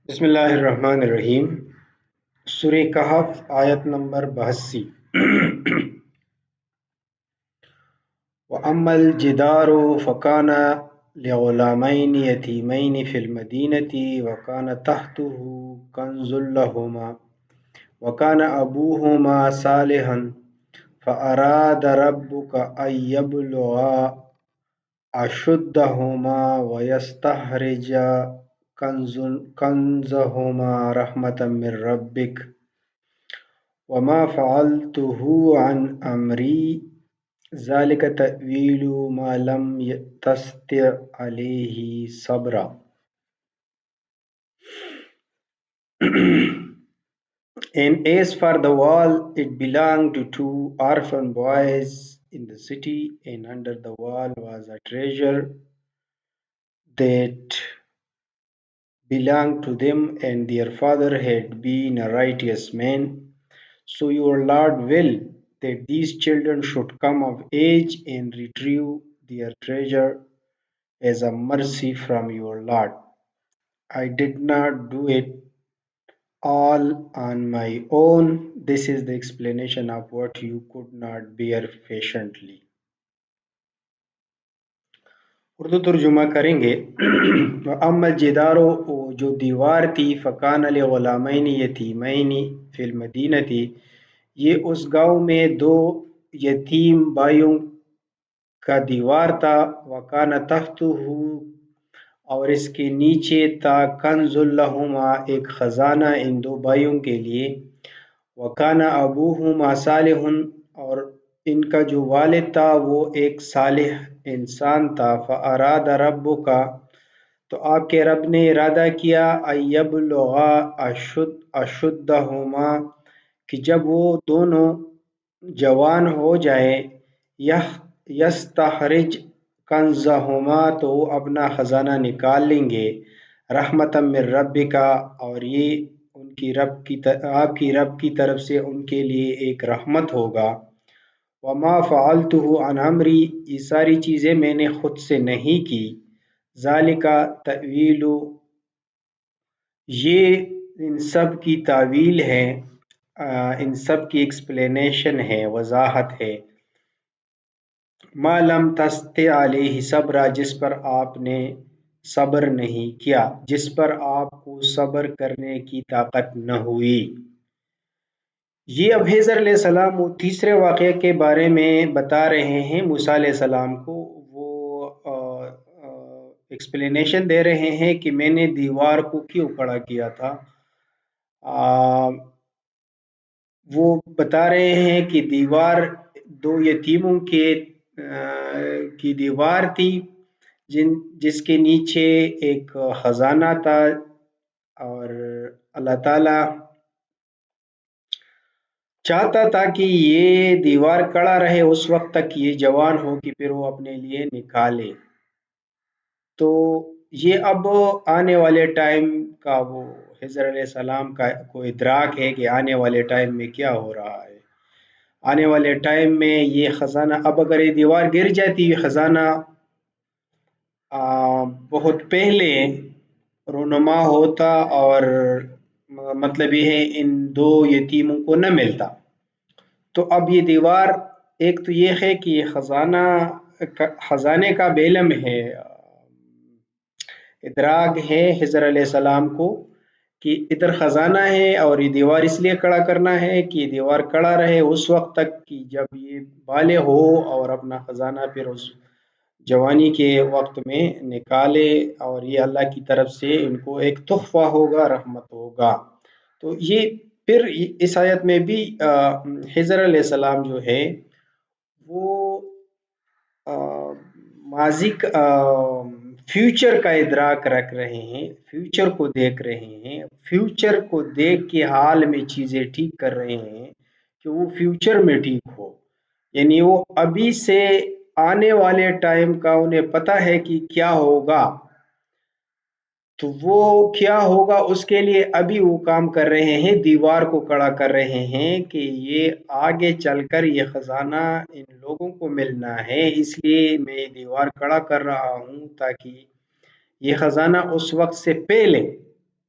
بسم اللہ الرحمن الرحیم۔ سورہ کہف آیت نمبر 82۔ وَأَمَّا الْجِدَارُ فَكَانَ لِغُلَامَيْنِ يَتِيمَيْنِ فِي الْمَدِينَةِ وَكَانَ تَحْتَهُ كَنْزٌ لَهُمَا وَكَانَ أَبُوهُمَا صَالِحًا فَأَرَادَ رَبُّكَ أَنْ يَبْلُغَا أَشُدَّهُمَا وَيَسْتَخْرِجَا كَنْزَهُمَا رَحْمَةً مِّن رَّبِّكَ وَمَا فَعَلْتُهُ عَنْ أَمْرِي ذَلِكَ تَأْوِيلُ مَا لَمْ تَسْطِع عَلَيْهِ صَبْرًا۔ And as for the wall, it belonged to two orphan boys in the city, and under the wall was a treasure that belonged to them, and their father had been a righteous man. So your Lord will that these children should come of age and retrieve their treasure as a mercy from your Lord. I did not do it all on my own. This is the explanation of what you could not bear patiently. Urdu ترجمہ کریں گے۔ اما الجدارو، جو دیوار تھی، فکان لغلامین یتیمین فی المدینہ تھی، یہ اس گاؤں میں دو یتیم بھائیوں کا دیوار تھا۔ وکان تحتہ، اور اس کے نیچے تھا، کنز لہما، ایک خزانہ ان دو بھائیوں کے لیے۔ وکان ابوہما صالح، اور ان کا جو والد تھا وہ ایک صالح انسان تھا۔ فاراد ربک، تو آپ کے رب نے ارادہ کیا، ایبلغا اشدہما، کہ جب وہ دونوں جوان ہو جائیں، یستخرج کنزہما، تو وہ اپنا خزانہ نکال لیں گے، رحمتا من ربک، اور یہ ان کی آپ کی رب کی طرف سے ان کے لیے ایک رحمت ہوگا۔ وما فعلتہ عن امری، یہ ساری چیزیں میں نے خود سے نہیں کی۔ ذالک تأویل، یہ ان سب کی تعویل ہے، ان سب کی ایکسپلینیشن ہے، وضاحت ہے۔ ما لم تستطع علیہ صبرا، جس پر آپ نے صبر نہیں کیا، جس پر آپ کو صبر کرنے کی طاقت نہ ہوئی۔ یہ اب حضر علیہ السلام وہ تیسرے واقعے کے بارے میں بتا رہے ہیں موسیٰ علیہ السلام کو۔ وہ ایکسپلینیشن دے رہے ہیں کہ میں نے دیوار کو کیوں کھڑا کیا تھا۔ وہ بتا رہے ہیں کہ دیوار دو یتیموں کی دیوار تھی، جس کے نیچے ایک خزانہ تھا، اور اللہ تعالیٰ چاہتا تھا کہ یہ دیوار کڑا رہے اس وقت تک یہ جوان ہو کہ پھر وہ اپنے لیے نکالے۔ تو یہ اب آنے والے ٹائم کا وہ حضر علیہ السلام کا کو ادراک ہے کہ آنے والے ٹائم میں کیا ہو رہا ہے۔ آنے والے ٹائم میں یہ خزانہ، اب اگر یہ دیوار گر جاتی، خزانہ بہت پہلے رونما ہوتا، اور مطلب یہ ہے ان دو یتیموں کو نہ ملتا۔ تو اب یہ دیوار، ایک تو یہ ہے کہ یہ خزانے کا بیلم ہے، ادراک ہے حضر علیہ السلام کو کہ ادھر خزانہ ہے، اور یہ دیوار اس لیے کھڑا کرنا ہے کہ یہ دیوار کھڑا رہے اس وقت تک کہ جب یہ بالغ ہو، اور اپنا خزانہ پھر اس جوانی کے وقت میں نکالے، اور یہ اللہ کی طرف سے ان کو ایک تحفہ ہوگا، رحمت ہوگا۔ تو یہ پھر اس آیت میں بھی حضر علیہ السلام جو ہے وہ ماضی فیوچر کا ادراک رکھ رہے ہیں، فیوچر کو دیکھ رہے ہیں، فیوچر کو دیکھ کے حال میں چیزیں ٹھیک کر رہے ہیں کہ وہ فیوچر میں ٹھیک ہو، یعنی وہ ابھی سے آنے والے ٹائم کا انہیں پتہ ہے کہ کیا ہوگا، تو وہ کیا ہوگا اس کے لیے ابھی وہ کام کر رہے ہیں، دیوار کو کھڑا کر رہے ہیں کہ یہ آگے چل کر یہ خزانہ ان لوگوں کو ملنا ہے، اس لیے میں یہ دیوار کھڑا کر رہا ہوں تاکہ یہ خزانہ اس وقت سے پہلے